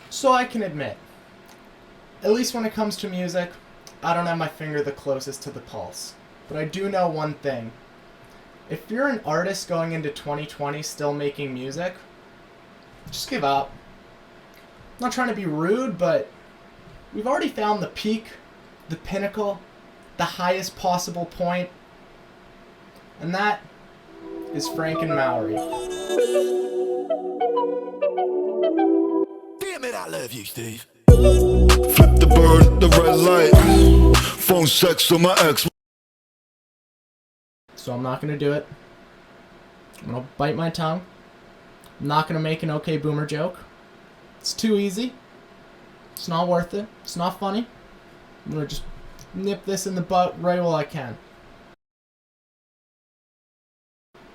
So I can admit, at least when it comes to music, I don't have my finger the closest to the pulse. But I do know one thing. If you're an artist going into 2020 still making music, just give up. I'm not trying to be rude, but we've already found the peak, the pinnacle, the highest possible point, and that is Frank and Maury. Damn it, I love you, Steve. Flip the bird, the red light. Phone sex with my ex. So I'm not going to do it. I'm going to bite my tongue. I'm not going to make an okay boomer joke. It's too easy. It's not worth it. It's not funny. I'm going to just nip this in the butt right while I can.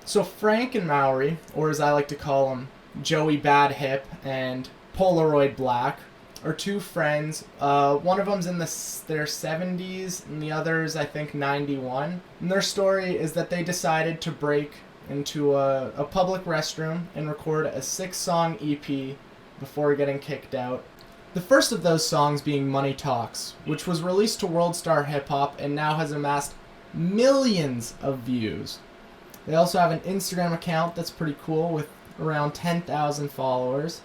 So Frank and Maury, or as I like to call them, Joey Bad Hip and Polaroid Black, are two friends. One of them's in their 70s and the other's, I think, 91. And their story is that they decided to break into a public restroom and record a 6-song EP before getting kicked out. The first of those songs being Money Talks, which was released to World Star Hip Hop and now has amassed millions of views. They also have an Instagram account that's pretty cool with around 10,000 followers,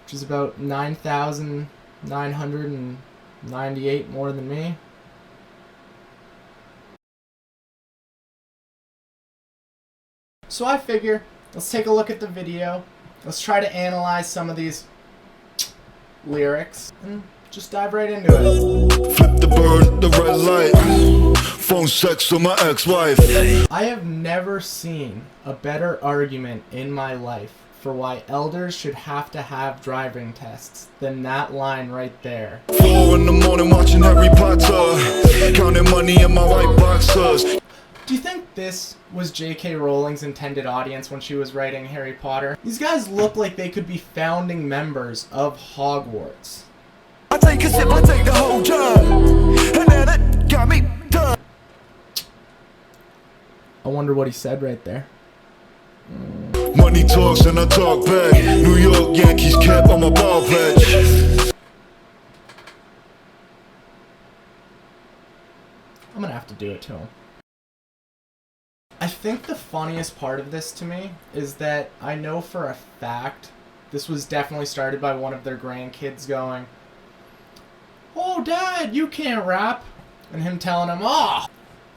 which is about 9,998 more than me. So I figure, let's take a look at the video. Let's try to analyze some of these lyrics and just dive right into it. Flip the bird, the red light. Phone sex with my ex-wife. I have never seen a better argument in my life for why elders should have to have driving tests than that line right there. 4 in the morning watching Harry Potter. Counting money in my white boxers. Do you think this was J.K. Rowling's intended audience when she was writing Harry Potter? These guys look like they could be founding members of Hogwarts. I take a sip, I take the whole jug. And then it got me done. I wonder what he said right there. Money talks and I talk back. New York Yankees cap on my ball patch. I'm gonna have to do it to him. I think the funniest part of this to me is that I know for a fact this was definitely started by one of their grandkids going, "Oh, Dad, you can't rap." And him telling him, "Oh,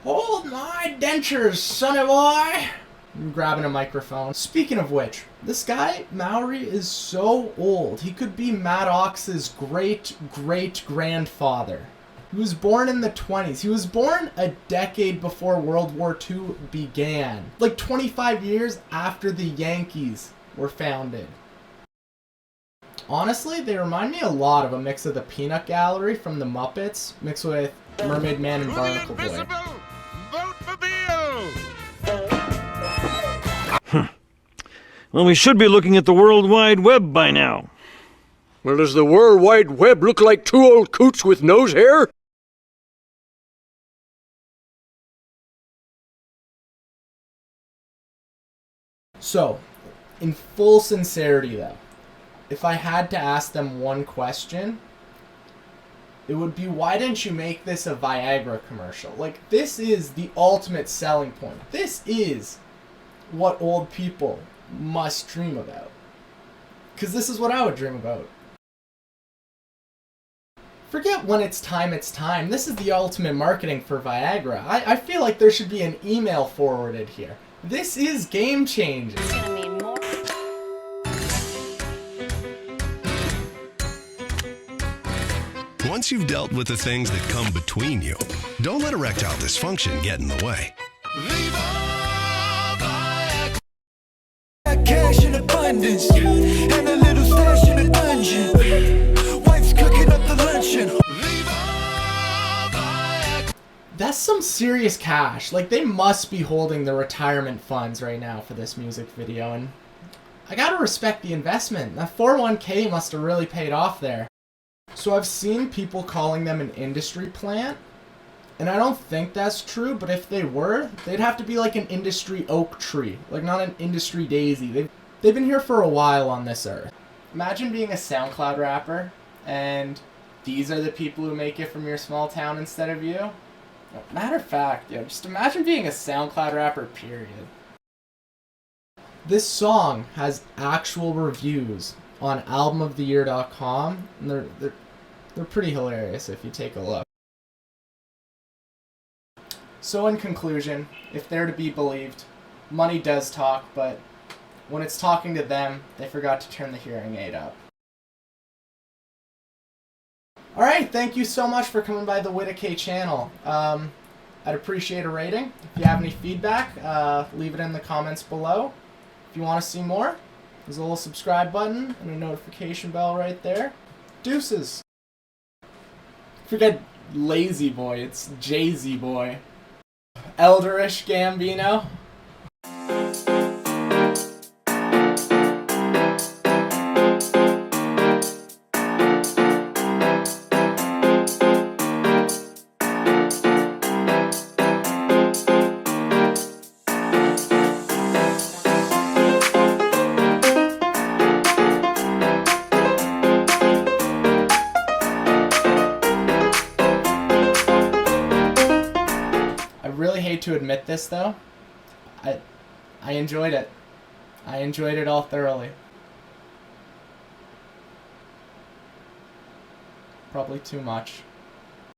hold my dentures, sonny boy." And grabbing a microphone. Speaking of which, this guy, Maury, is so old. He could be Maddox's great-great-grandfather. He was born in the 20s. He was born a decade before World War II began. Like 25 years after the Yankees were founded. Honestly, they remind me a lot of a mix of the Peanut Gallery from the Muppets mixed with Mermaid Man and Barnacle Boy. Vote for Bill! Well, we should be looking at the World Wide Web by now. Well, does the World Wide Web look like two old coots with nose hair? So, in full sincerity though, if I had to ask them one question, it would be, why didn't you make this a Viagra commercial? Like, this is the ultimate selling point. This is what old people must dream about. Because this is what I would dream about. Forget when it's time, it's time. This is the ultimate marketing for Viagra. I feel like there should be an email forwarded here. This is game changing. It's gonna mean more. Once you've dealt with the things that come between you, don't let erectile dysfunction get in the way. Cash in abundance and a little stash in a dungeon. Wife's cooking up the luncheon. That's some serious cash. Like, they must be holding the retirement funds right now for this music video, and I gotta respect the investment. That 401k must have really paid off there. So I've seen people calling them an industry plant, and I don't think that's true, but if they were, they'd have to be like an industry oak tree, like not an industry daisy. They've been here for a while on this earth. Imagine being a SoundCloud rapper, and these are the people who make it from your small town instead of you. Matter of fact, just imagine being a SoundCloud rapper, period. This song has actual reviews on albumoftheyear.com, and they're pretty hilarious if you take a look. So in conclusion, if they're to be believed, money does talk, but when it's talking to them, they forgot to turn the hearing aid up. Alright, thank you so much for coming by the Whittakay channel. I'd appreciate a rating. If you have any feedback, leave it in the comments below. If you want to see more, there's a little subscribe button and a notification bell right there. Deuces! Forget Lazy Boy, it's Jay-Z Boy. Elderish Gambino. I really hate to admit this though, I enjoyed it. I enjoyed it all thoroughly. Probably too much.